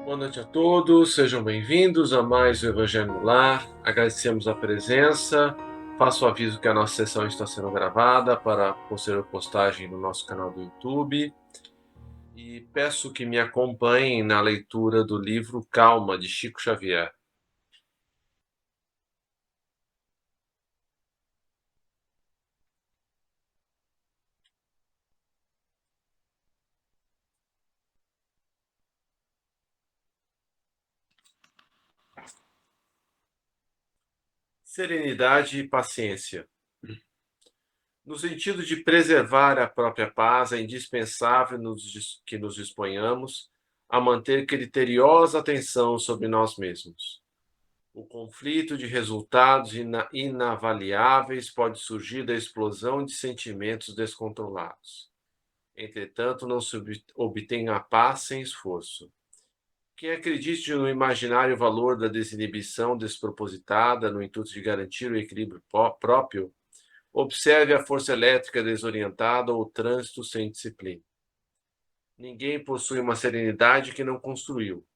Boa noite a todos, sejam bem-vindos a mais um Evangelho no Lar. Agradecemos a presença. Faço o aviso que a nossa sessão está sendo gravada para posterior postagem no nosso canal do YouTube. E peço que me acompanhem na leitura do livro Calma, de Chico Xavier. Serenidade e paciência. No sentido de preservar a própria paz, é indispensável que nos disponhamos a manter criteriosa atenção sobre nós mesmos. O conflito de resultados inavaliáveis pode surgir da explosão de sentimentos descontrolados. Entretanto, não se obtém a paz sem esforço. Quem acredite no imaginário valor da desinibição despropositada no intuito de garantir o equilíbrio próprio, observe a força elétrica desorientada ou o trânsito sem disciplina. Ninguém possui uma serenidade que não construiu.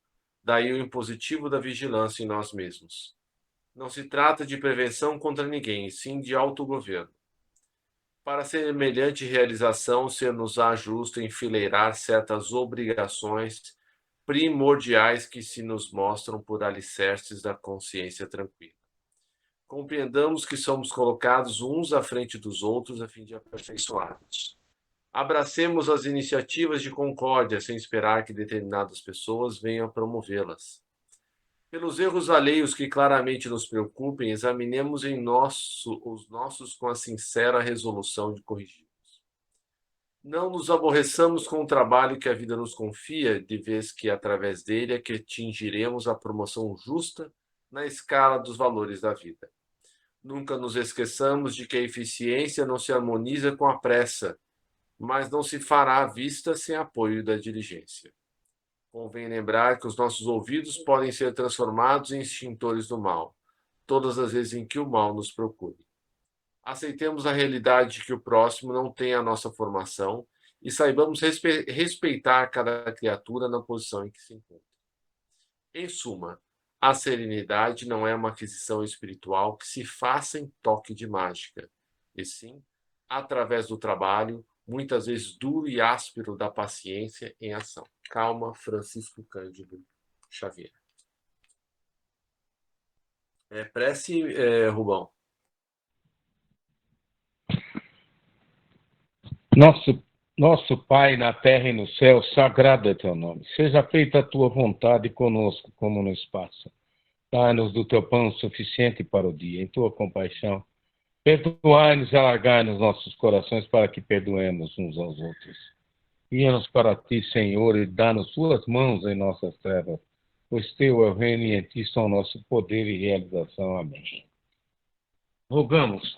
Daí o impositivo da vigilância em nós mesmos. Não se trata de prevenção contra ninguém, e sim de autogoverno. Para semelhante realização, ser-nos-á justo enfileirar certas obrigações primordiais que se nos mostram por alicerces da consciência tranquila. Compreendamos que somos colocados uns à frente dos outros a fim de aperfeiçoar-nos. Abracemos as iniciativas de concórdia sem esperar que determinadas pessoas venham a promovê-las. Pelos erros alheios que claramente nos preocupem, examinemos os nossos com a sincera resolução de corrigi-los. Não nos aborreçamos com o trabalho que a vida nos confia, de vez que, através dele, é que atingiremos a promoção justa na escala dos valores da vida. Nunca nos esqueçamos de que a eficiência não se harmoniza com a pressa, mas não se fará à vista sem apoio da diligência. Convém lembrar que os nossos ouvidos podem ser transformados em extintores do mal, todas as vezes em que o mal nos procure. Aceitemos a realidade de que o próximo não tem a nossa formação e saibamos respeitar cada criatura na posição em que se encontra. Em suma, a serenidade não é uma aquisição espiritual que se faça em toque de mágica, e sim através do trabalho, muitas vezes duro e áspero, da paciência em ação. Calma, Francisco Cândido Xavier. Prece, Rubão. Nosso Pai na terra e no céu, sagrado é teu nome. Seja feita a tua vontade conosco, como no espaço. Dá-nos do teu pão suficiente para o dia, em tua compaixão. Perdoai-nos e alargai-nos nossos corações para que perdoemos uns aos outros. Guia-nos para ti, Senhor, e dá-nos tuas mãos em nossas trevas, pois teu é o reino e em ti são nosso poder e realização. Amém. Rogamos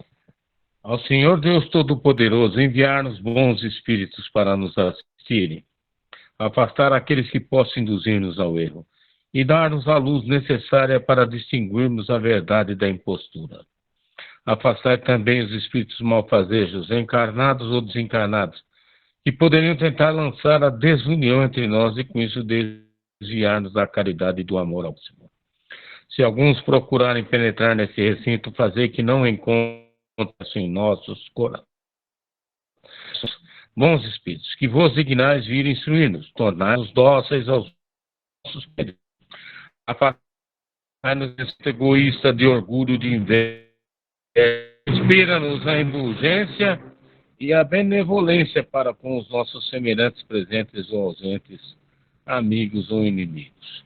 ao Senhor Deus Todo-Poderoso enviar-nos bons espíritos para nos assistirem, afastar aqueles que possam induzir-nos ao erro e dar-nos a luz necessária para distinguirmos a verdade da impostura. Afastar também os espíritos malfazejos, encarnados ou desencarnados, que poderiam tentar lançar a desunião entre nós e com isso desviar-nos da caridade e do amor ao Senhor. Se alguns procurarem penetrar nesse recinto, fazer que não encontrem em nossos corações bons espíritos, que vos dignais vir instruir-nos, tornar-nos dóceis aos nossos pedidos, afastar-nos desse egoísta de orgulho, de inveja, inspira-nos a indulgência e a benevolência para com os nossos semelhantes presentes ou ausentes, amigos ou inimigos.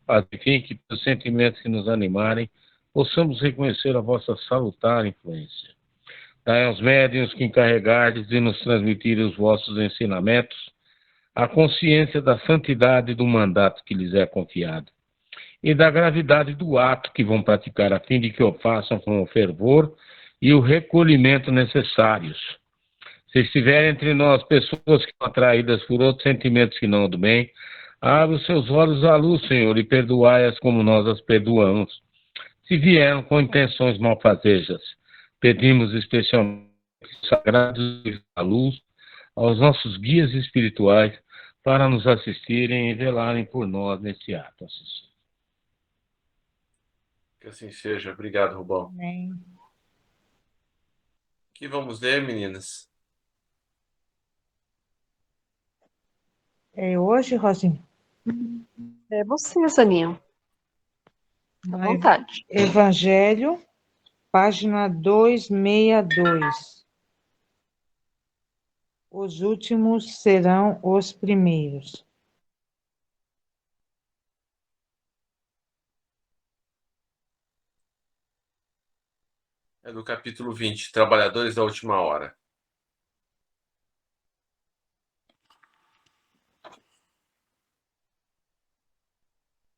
Faz, enfim, que os sentimentos que nos animarem, possamos reconhecer a vossa salutar influência. Dai aos médiuns que encarregardes de nos transmitir os vossos ensinamentos a consciência da santidade do mandato que lhes é confiado e da gravidade do ato que vão praticar, a fim de que o façam com o fervor e o recolhimento necessários. Se estiverem entre nós pessoas que são atraídas por outros sentimentos que não do bem, abre os seus olhos à luz, Senhor, e perdoai-as como nós as perdoamos. Se vieram com intenções malfazejas, pedimos especialmente sagrados da luz aos nossos guias espirituais para nos assistirem e velarem por nós nesse ato, assessor. Que assim seja. Obrigado, Rubão. Amém. Que vamos ler, meninas? É hoje, Rosinha? É você, Saninha. À No vontade. Evangelho, página 262. Os últimos serão os primeiros. É do capítulo 20, Trabalhadores da Última Hora.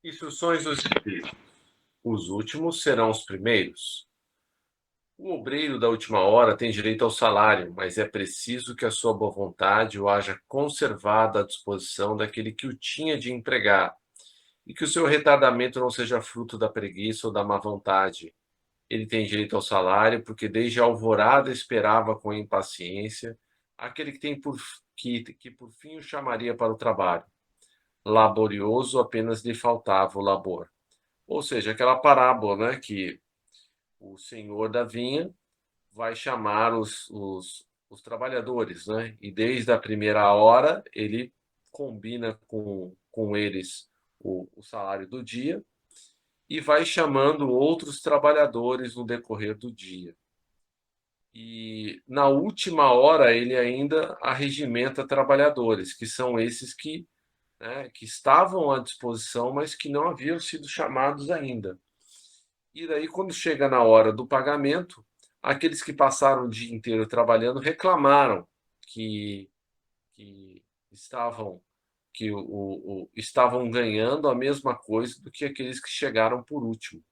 Instruções dos Espíritos. Os últimos serão os primeiros. O obreiro da última hora tem direito ao salário, mas é preciso que a sua boa vontade o haja conservado à disposição daquele que o tinha de empregar, e que o seu retardamento não seja fruto da preguiça ou da má vontade. Ele tem direito ao salário porque desde a alvorada esperava com impaciência aquele que tem que por fim o chamaria para o trabalho. Laborioso apenas lhe faltava o labor. Ou seja, aquela parábola, né, que o senhor da vinha vai chamar os trabalhadores, né? E desde a primeira hora ele combina com eles o salário do dia e vai chamando outros trabalhadores no decorrer do dia. E na última hora ele ainda arregimenta trabalhadores, que são esses que estavam à disposição, mas que não haviam sido chamados ainda. E daí, quando chega na hora do pagamento, aqueles que passaram o dia inteiro trabalhando reclamaram que, que estavam estavam ganhando a mesma coisa do que aqueles que chegaram por último.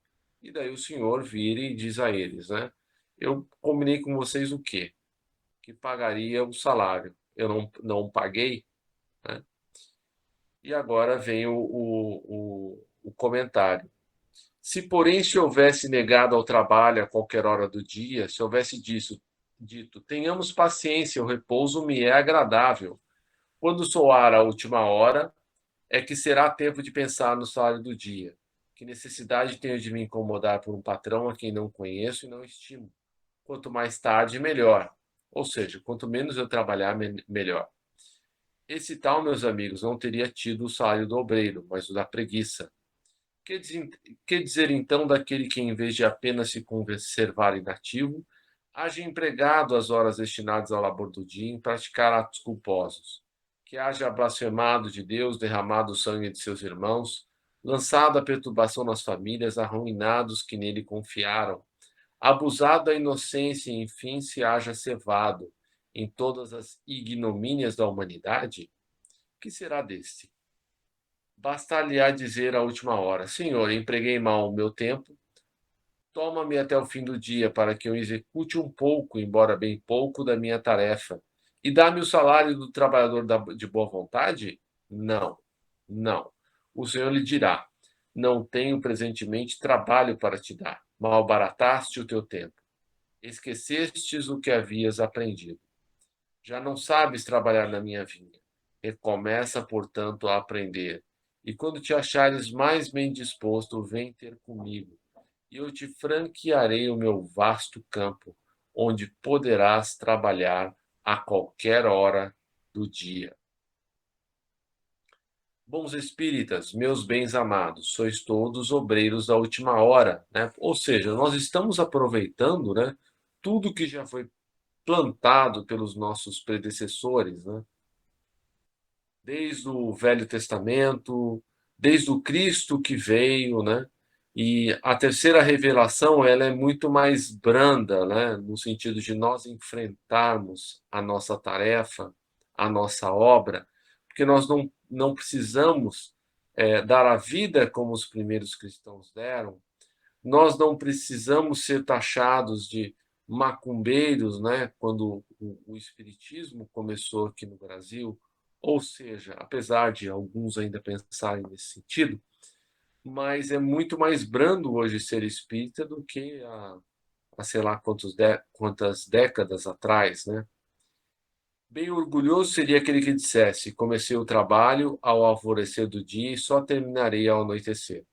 E daí o senhor vira e diz a eles, né? Eu combinei com vocês o quê? Que pagaria o salário. Eu não paguei, né? E agora vem o comentário. Se, porém, se houvesse negado ao trabalho a qualquer hora do dia, se houvesse dito, tenhamos paciência, o repouso me é agradável. Quando soar a última hora, é que será tempo de pensar no salário do dia. Que necessidade tenho de me incomodar por um patrão a quem não conheço e não estimo? Quanto mais tarde, melhor. Ou seja, quanto menos eu trabalhar, melhor. Esse tal, meus amigos, não teria tido o salário do obreiro, mas o da preguiça. Que dizer então daquele que, em vez de apenas se conservar inativo, haja empregado as horas destinadas ao labor do dia em praticar atos culposos? Que haja blasfemado de Deus, derramado o sangue de seus irmãos, lançado a perturbação nas famílias, arruinados que nele confiaram, abusado da inocência e, enfim, se haja cevado em todas as ignomínias da humanidade? Que será deste? Bastar-lhe-á dizer à última hora: Senhor, empreguei mal o meu tempo, toma-me até o fim do dia para que eu execute um pouco, embora bem pouco, da minha tarefa, e dá-me o salário do trabalhador de boa vontade? Não, não. O Senhor lhe dirá: Não tenho presentemente trabalho para te dar. Malbarataste o teu tempo. Esquecestes o que havias aprendido. Já não sabes trabalhar na minha vinha. Recomeça, portanto, a aprender. E quando te achares mais bem disposto, vem ter comigo, e eu te franquearei o meu vasto campo, onde poderás trabalhar a qualquer hora do dia. Bons espíritas, meus bens amados, sois todos obreiros da última hora, né? Ou seja, nós estamos aproveitando, né, tudo que já foi plantado pelos nossos predecessores, né? Desde o Velho Testamento, desde o Cristo que veio, né? E a terceira revelação, ela é muito mais branda, né? No sentido de nós enfrentarmos a nossa tarefa, a nossa obra, porque nós não precisamos dar a vida como os primeiros cristãos deram, nós não precisamos ser taxados de macumbeiros, né? Quando o espiritismo começou aqui no Brasil, ou seja, apesar de alguns ainda pensarem nesse sentido, mas é muito mais brando hoje ser espírita do que há sei lá quantas décadas atrás, né? Bem orgulhoso seria aquele que dissesse: comecei o trabalho ao alvorecer do dia e só terminarei ao anoitecer.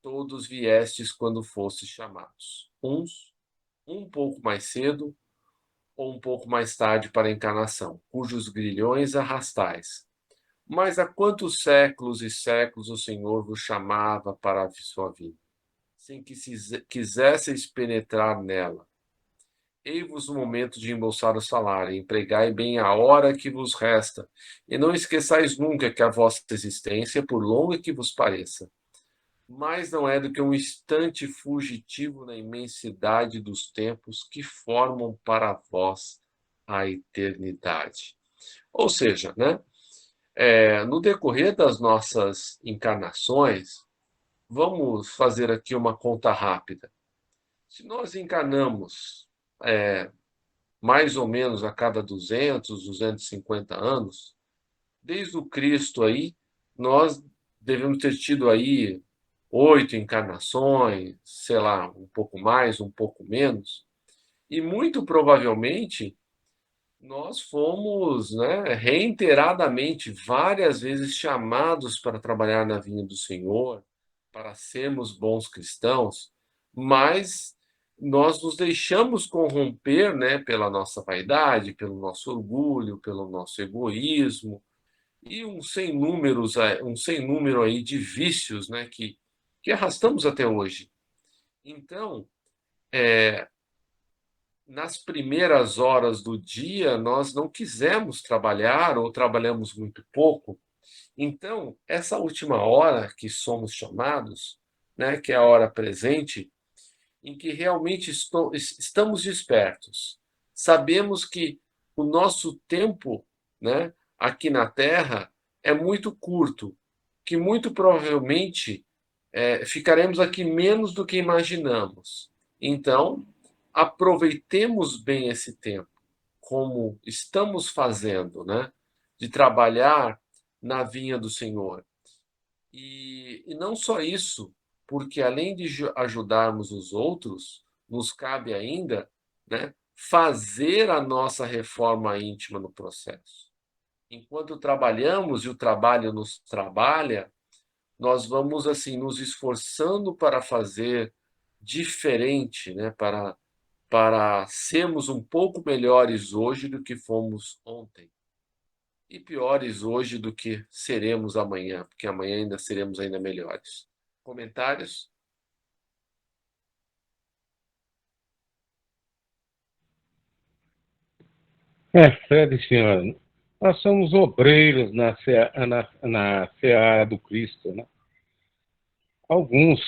Todos viestes quando fostes chamados. Uns, um pouco mais cedo ou um pouco mais tarde para a encarnação, cujos grilhões arrastais. Mas há quantos séculos e séculos o Senhor vos chamava para a sua vida, sem que quisesseis penetrar nela? Ei-vos o momento de embolsar o salário, empregai bem a hora que vos resta, e não esqueçais nunca que a vossa existência, por longa que vos pareça, mais não é do que um instante fugitivo na imensidade dos tempos que formam para vós a eternidade. Ou seja, né, no decorrer das nossas encarnações, vamos fazer aqui uma conta rápida. Se nós encarnamos mais ou menos a cada 200, 250 anos, desde o Cristo aí, nós devemos ter tido aí 8 encarnações, sei lá, um pouco mais, um pouco menos, e muito provavelmente nós fomos, né, reiteradamente, várias vezes chamados para trabalhar na vinha do Senhor, para sermos bons cristãos, mas nós nos deixamos corromper, né, pela nossa vaidade, pelo nosso orgulho, pelo nosso egoísmo e um sem número aí de vícios, né, que arrastamos até hoje. Então, nas primeiras horas do dia, nós não quisemos trabalhar ou trabalhamos muito pouco. Então, essa última hora que somos chamados, né, que é a hora presente, em que realmente estamos despertos, sabemos que o nosso tempo, né, aqui na Terra é muito curto, que muito provavelmente ficaremos aqui menos do que imaginamos. Então, aproveitemos bem esse tempo, como estamos fazendo, né? De trabalhar na vinha do Senhor. E não só isso, porque além de ajudarmos os outros, nos cabe ainda, né, fazer a nossa reforma íntima no processo. Enquanto trabalhamos e o trabalho nos trabalha, nós vamos assim nos esforçando para fazer diferente, né, para sermos um pouco melhores hoje do que fomos ontem. E piores hoje do que seremos amanhã, porque amanhã ainda seremos ainda melhores. Comentários? Fred, senhora, nós somos obreiros na seara do Cristo, né? Alguns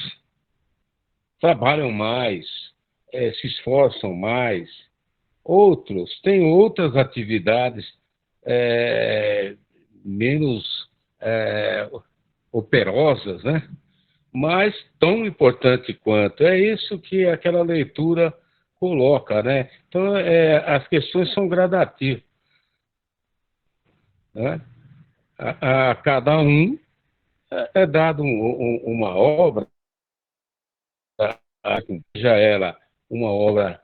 trabalham mais, se esforçam mais, outros têm outras atividades menos operosas, né? Mas tão importante quanto. É isso que aquela leitura coloca, né? Então, as questões são gradativas, né? A cada um é dado uma obra, seja ela uma obra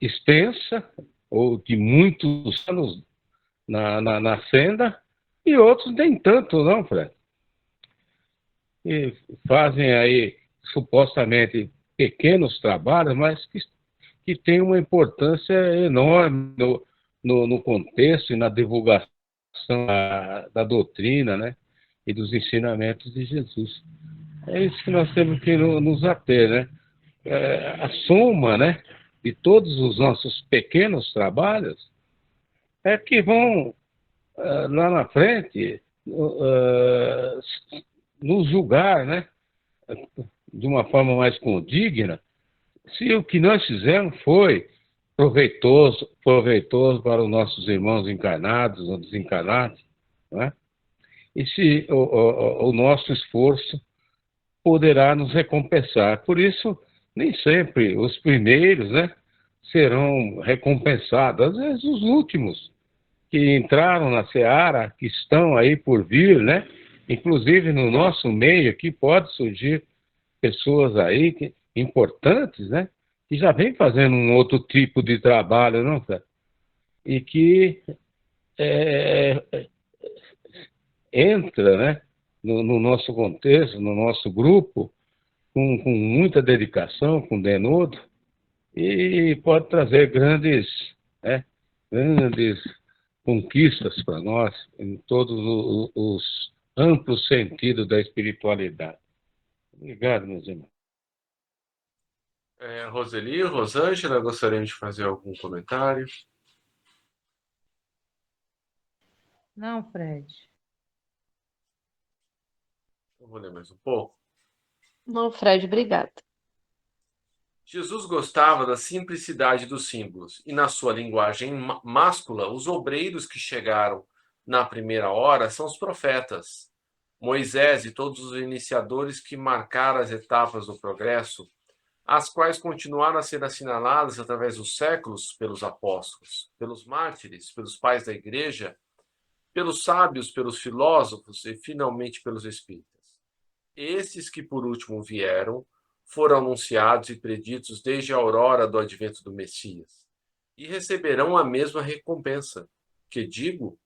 extensa ou de muitos anos na senda, e outros nem tanto, não, Fred. E fazem aí supostamente pequenos trabalhos, mas que têm uma importância enorme no contexto e na divulgação da doutrina, né, e dos ensinamentos de Jesus. É isso que nós temos que nos ater, né? A soma, né, de todos os nossos pequenos trabalhos é que vão lá na frente nos julgar, né, de uma forma mais condigna, se o que nós fizemos foi proveitoso para os nossos irmãos encarnados ou desencarnados, né? E se o nosso esforço poderá nos recompensar. Por isso, nem sempre os primeiros, né, serão recompensados. Às vezes os últimos que entraram na seara, que estão aí por vir, né? Inclusive no nosso meio aqui pode surgir pessoas aí importantes, né? Que já vem fazendo um outro tipo de trabalho, não, cara? E que entra, né, no nosso contexto, no nosso grupo, com muita dedicação, com denodo, e pode trazer né, grandes conquistas para nós, em todos os amplos sentidos da espiritualidade. Obrigado, meus irmãos. Roseli, Rosângela, gostariam de fazer algum comentário? Não, Fred. Eu vou ler mais um pouco. Não, Fred, obrigada. Jesus gostava da simplicidade dos símbolos, e na sua linguagem máscula, os obreiros que chegaram na primeira hora são os profetas. Moisés e todos os iniciadores que marcaram as etapas do progresso, as quais continuaram a ser assinaladas através dos séculos pelos apóstolos, pelos mártires, pelos pais da igreja, pelos sábios, pelos filósofos e, finalmente, pelos espíritas. Esses que, por último, vieram, foram anunciados e preditos desde a aurora do advento do Messias, e receberão a mesma recompensa, que digo,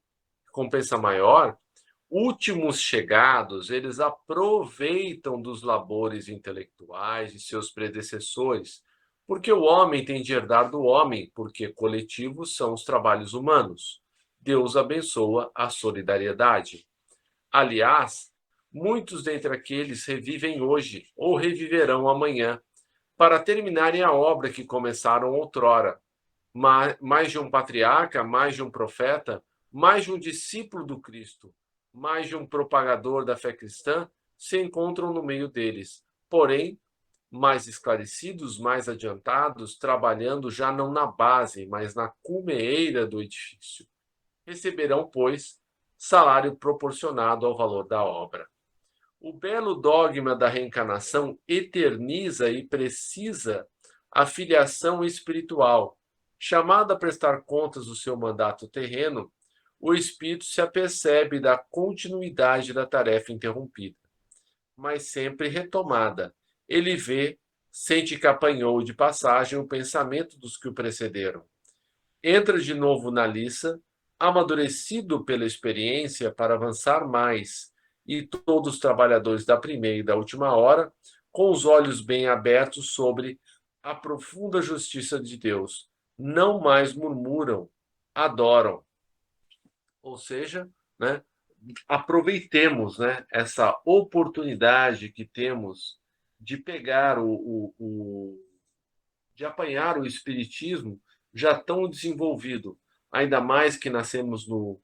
recompensa maior. Últimos chegados, eles aproveitam dos labores intelectuais de seus predecessores, porque o homem tem de herdar do homem, porque coletivos são os trabalhos humanos. Deus abençoa a solidariedade. Aliás, muitos dentre aqueles revivem hoje ou reviverão amanhã, para terminarem a obra que começaram outrora. Mais de um patriarca, mais de um profeta, mais de um discípulo do Cristo, mais de um propagador da fé cristã se encontram no meio deles. Porém, mais esclarecidos, mais adiantados, trabalhando já não na base, mas na cumeeira do edifício. Receberão, pois, salário proporcionado ao valor da obra. O belo dogma da reencarnação eterniza e precisa a filiação espiritual. Chamado a prestar contas do seu mandato terreno, o espírito se apercebe da continuidade da tarefa interrompida, mas sempre retomada. Ele vê, sente que apanhou de passagem o pensamento dos que o precederam. Entra de novo na liça, amadurecido pela experiência para avançar mais, e todos os trabalhadores da primeira e da última hora, com os olhos bem abertos sobre a profunda justiça de Deus, não mais murmuram, adoram. Ou seja, né, aproveitemos, né, essa oportunidade que temos de pegar de apanhar o espiritismo já tão desenvolvido, ainda mais que nascemos no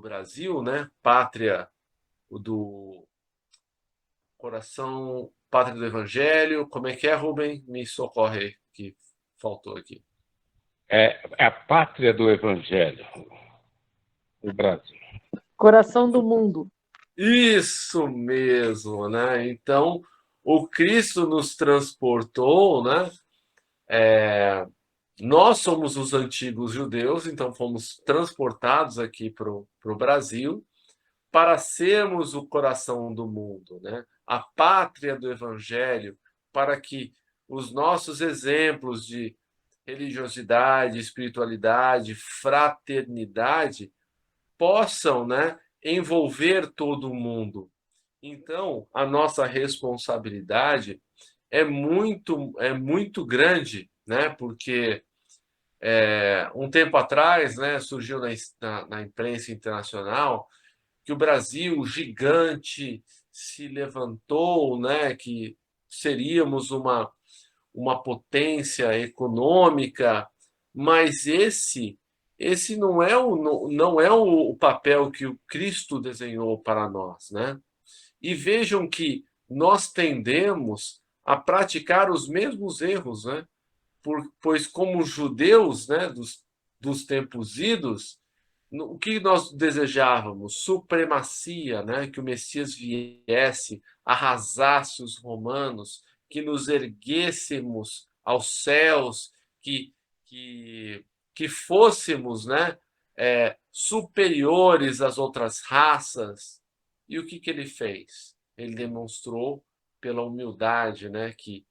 Brasil, né, pátria do coração, pátria do Evangelho. Como é que é, Rubem? Me socorre que faltou aqui. É a pátria do Evangelho, o Brasil. Coração do mundo. Isso mesmo, né? Então, o Cristo nos transportou, né? Nós somos os antigos judeus, então fomos transportados aqui para o Brasil para sermos o coração do mundo, né? A pátria do Evangelho, para que os nossos exemplos de religiosidade, espiritualidade, fraternidade possam, né, envolver todo o mundo. Então, a nossa responsabilidade é muito grande, né? Porque um tempo atrás, né, surgiu na imprensa internacional que o Brasil, gigante, se levantou, né, que seríamos uma potência econômica, mas esse não é o papel que o Cristo desenhou para nós, né? E vejam que nós tendemos a praticar os mesmos erros, né? Pois como judeus, né, dos tempos idos, o que nós desejávamos? Supremacia, né? Que o Messias viesse, arrasasse os romanos, que nos erguêssemos aos céus, que fôssemos, né, superiores às outras raças. E o que ele fez? Ele demonstrou pela humildade, né, que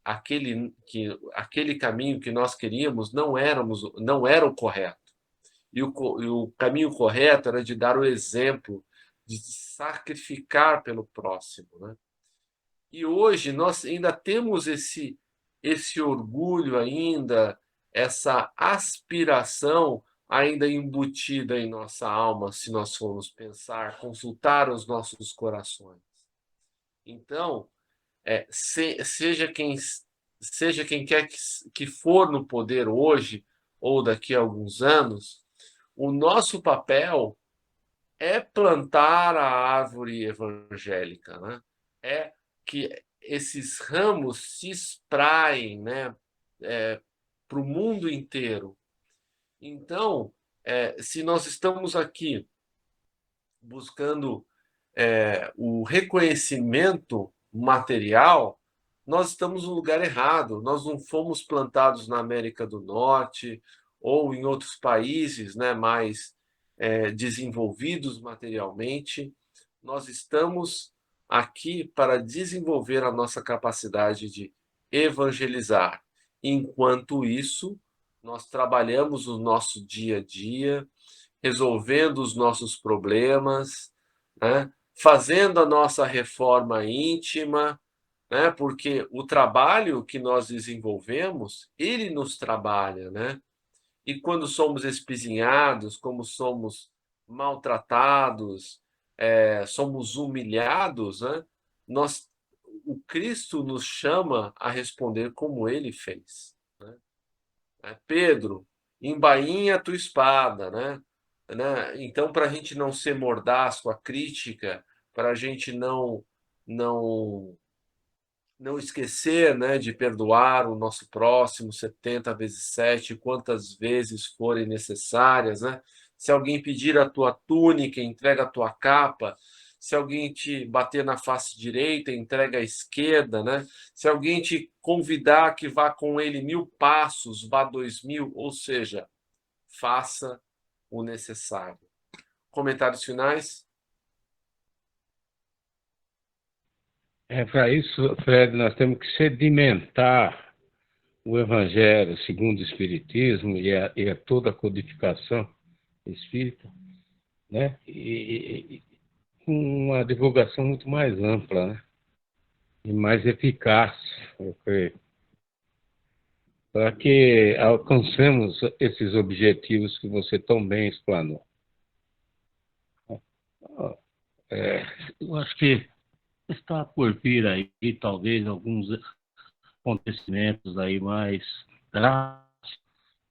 aquele caminho que nós queríamos não era o correto. e o caminho correto era de dar o exemplo, de sacrificar pelo próximo, né? E hoje nós ainda temos esse orgulho ainda, essa aspiração ainda embutida em nossa alma, se nós formos pensar, consultar os nossos corações. Então, seja quem quer que for no poder hoje ou daqui a alguns anos, o nosso papel é plantar a árvore evangélica, né? É que esses ramos se espraiem, né, para o mundo inteiro. Então, se nós estamos aqui buscando o reconhecimento material, nós estamos no lugar errado. Nós não fomos plantados na América do Norte ou em outros países, né, mais desenvolvidos materialmente. Nós estamos aqui para desenvolver a nossa capacidade de evangelizar. Enquanto isso, nós trabalhamos o nosso dia a dia, resolvendo os nossos problemas, né? Fazendo a nossa reforma íntima, né? Porque o trabalho que nós desenvolvemos, ele nos trabalha, né? E quando somos espizinhados, como somos maltratados, somos humilhados, né? O Cristo nos chama a responder como ele fez, né? Pedro, embainha a tua espada, né? Então, para a gente não ser mordaz com a crítica, para a gente não não esquecer, né, de perdoar o nosso próximo 70 vezes 7, quantas vezes forem necessárias, né? Se alguém pedir a tua túnica, entrega a tua capa. Se alguém te bater na face direita, entrega a esquerda, né? Se alguém te convidar que vá com ele 1000 passos, vá 2000, ou seja, faça o necessário. Comentários finais? Para isso, Fred, nós temos que sedimentar o Evangelho segundo o Espiritismo e a toda a codificação espírita, né? E com uma divulgação muito mais ampla, né? E mais eficaz, eu creio, para que alcancemos esses objetivos que você tão bem explanou. Eu acho que está por vir aí, talvez, alguns acontecimentos aí mais drásticos,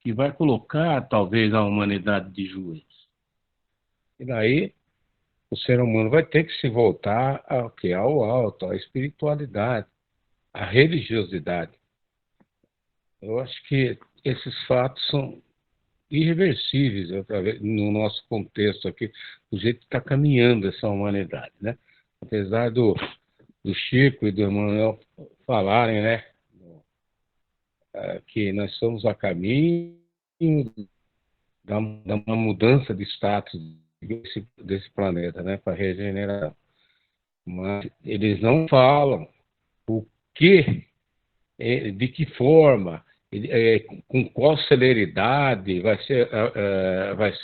que vai colocar, talvez, a humanidade de joelhos. E daí, o ser humano vai ter que se voltar ao que? Ao alto, à espiritualidade, à religiosidade. Eu acho que esses fatos são irreversíveis no nosso contexto aqui, do jeito que está caminhando essa humanidade, né? Apesar do Chico e do Emmanuel falarem, né, que nós estamos a caminho da uma mudança de status desse planeta, né, para regenerar. Mas eles não falam o que, de que forma, com qual celeridade vai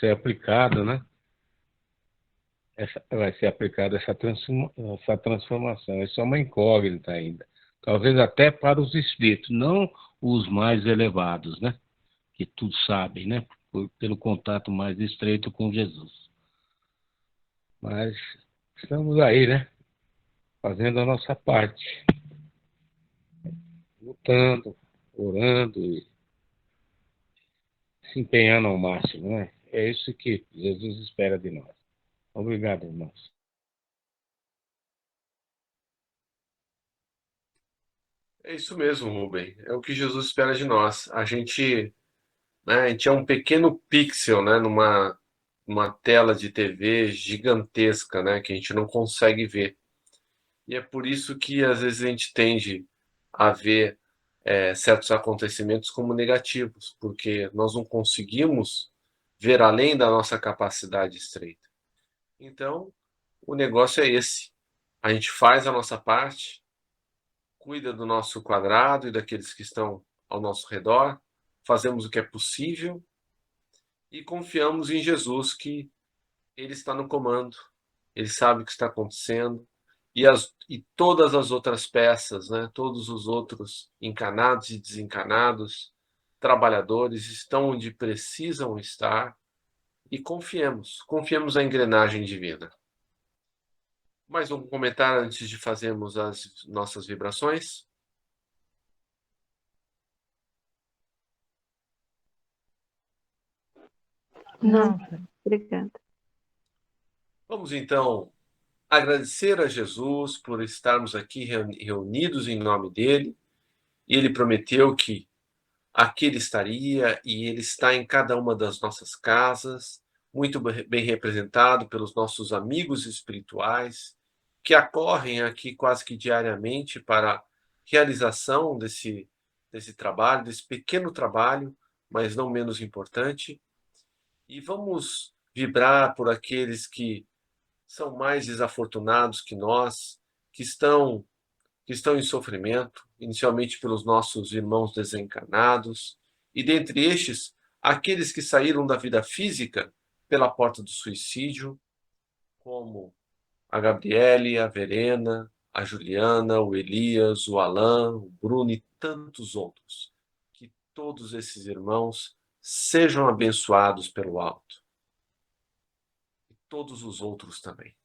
ser aplicado, né? Vai ser aplicada essa transformação. Isso é uma incógnita ainda. Talvez até para os espíritos, não os mais elevados, né? Que tudo sabem, né? Pelo contato mais estreito com Jesus. Mas estamos aí, né? Fazendo a nossa parte. Lutando, orando e se empenhando ao máximo, né? É isso que Jesus espera de nós. Obrigado, irmãos. É isso mesmo, Rubem. É o que Jesus espera de nós. A gente é um pequeno pixel, né, numa tela de TV gigantesca, né, que a gente não consegue ver. E é por isso que às vezes a gente tende a ver certos acontecimentos como negativos, porque nós não conseguimos ver além da nossa capacidade estreita. Então, o negócio é esse. A gente faz a nossa parte, cuida do nosso quadrado e daqueles que estão ao nosso redor, fazemos o que é possível e confiamos em Jesus, que Ele está no comando, Ele sabe o que está acontecendo, e todas as outras peças, né, todos os outros encanados e desencanados, trabalhadores, estão onde precisam estar, e confiemos na engrenagem divina. Mais um comentário antes de fazermos as nossas vibrações? Não, Não. obrigada. Vamos então agradecer a Jesus por estarmos aqui reunidos em nome dele. E ele prometeu que aqui ele estaria, e ele está em cada uma das nossas casas, muito bem representado pelos nossos amigos espirituais, que acorrem aqui quase que diariamente para a realização desse trabalho, desse pequeno trabalho, mas não menos importante. E vamos vibrar por aqueles que são mais desafortunados que nós, que estão em sofrimento, inicialmente pelos nossos irmãos desencarnados, e dentre estes, aqueles que saíram da vida física pela porta do suicídio, como a Gabriele, a Verena, a Juliana, o Elias, o Alain, o Bruno e tantos outros. Que todos esses irmãos sejam abençoados pelo alto. E todos os outros também.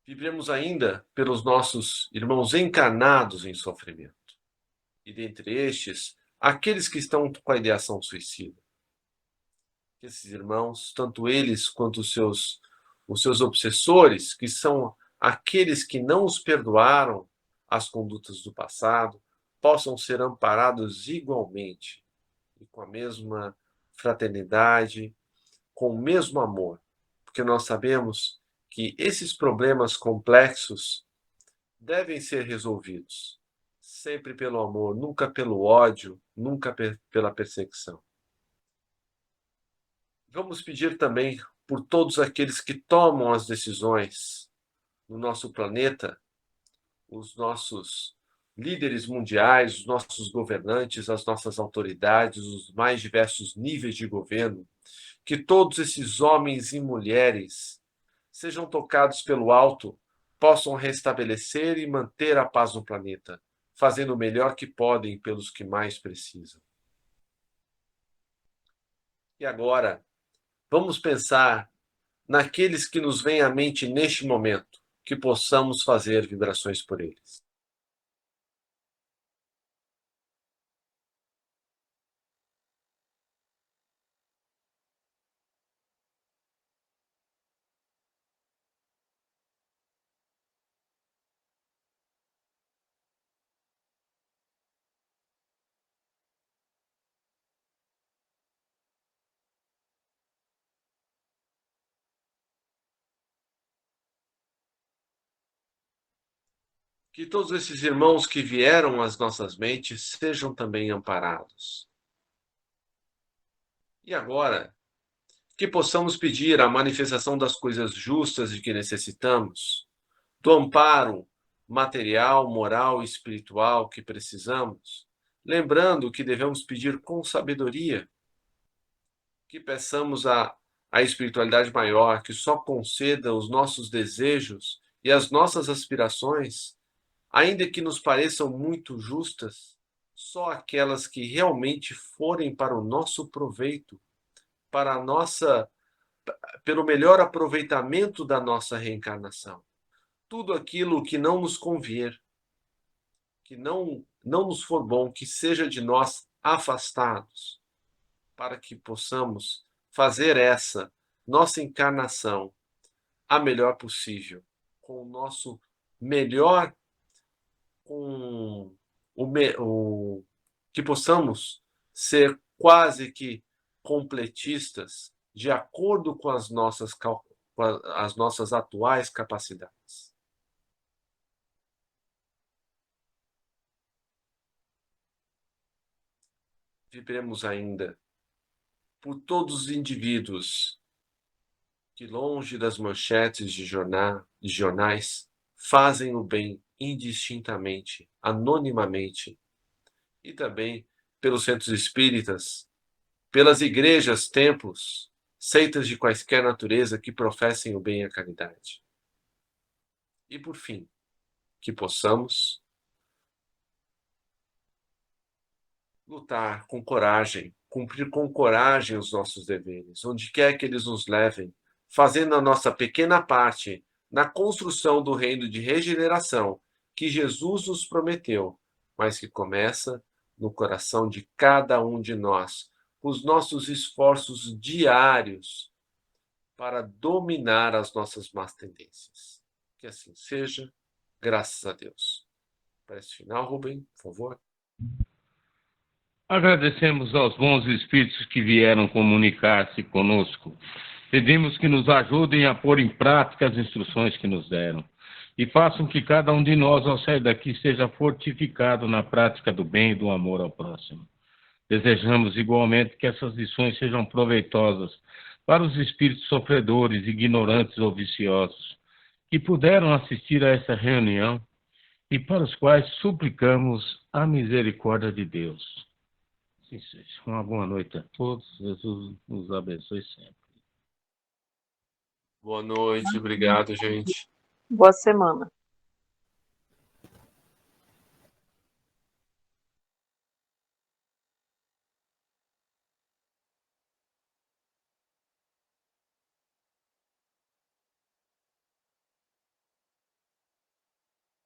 Vibremos ainda pelos nossos irmãos encarnados em sofrimento. E dentre estes, aqueles que estão com a ideação suicida. Esses irmãos, tanto eles quanto os seus obsessores, que são aqueles que não os perdoaram as condutas do passado, possam ser amparados igualmente e com a mesma fraternidade, com o mesmo amor, porque nós sabemos que esses problemas complexos devem ser resolvidos sempre pelo amor, nunca pelo ódio, nunca pela perseguição. Vamos pedir também por todos aqueles que tomam as decisões no nosso planeta, os nossos líderes mundiais, os nossos governantes, as nossas autoridades, os mais diversos níveis de governo, que todos esses homens e mulheres sejam tocados pelo alto, possam restabelecer e manter a paz no planeta, fazendo o melhor que podem pelos que mais precisam. E agora, vamos pensar naqueles que nos vêm à mente neste momento, que possamos fazer vibrações por eles. Que todos esses irmãos que vieram às nossas mentes sejam também amparados. E agora, que possamos pedir a manifestação das coisas justas de que necessitamos, do amparo material, moral e espiritual que precisamos, lembrando que devemos pedir com sabedoria, que peçamos a espiritualidade maior, que só conceda os nossos desejos e as nossas aspirações, ainda que nos pareçam muito justas, só aquelas que realmente forem para o nosso proveito, para a nossa, pelo melhor aproveitamento da nossa reencarnação. Tudo aquilo que não nos convier, que não nos for bom, que seja de nós afastados, para que possamos fazer essa nossa encarnação a melhor possível, com o nosso melhor, com que possamos ser quase que completistas de acordo com as nossas atuais capacidades. Vibremos ainda por todos os indivíduos que, longe das manchetes de jornais, fazem o bem indistintamente, anonimamente, e também pelos centros espíritas, pelas igrejas, templos, seitas de quaisquer natureza que professem o bem e a caridade. E, por fim, que possamos lutar com coragem, cumprir com coragem os nossos deveres, onde quer que eles nos levem, fazendo a nossa pequena parte na construção do reino de regeneração que Jesus nos prometeu, mas que começa no coração de cada um de nós, com os nossos esforços diários para dominar as nossas más tendências. Que assim seja, graças a Deus. Para esse final, Rubem, por favor. Agradecemos aos bons espíritos que vieram comunicar-se conosco. Pedimos que nos ajudem a pôr em prática as instruções que nos deram e façam que cada um de nós, ao sair daqui, seja fortificado na prática do bem e do amor ao próximo. Desejamos igualmente que essas lições sejam proveitosas para os espíritos sofredores, ignorantes ou viciosos, que puderam assistir a essa reunião e para os quais suplicamos a misericórdia de Deus. Assim seja. Uma boa noite a todos. Jesus nos abençoe sempre. Boa noite, obrigado, gente. Boa semana.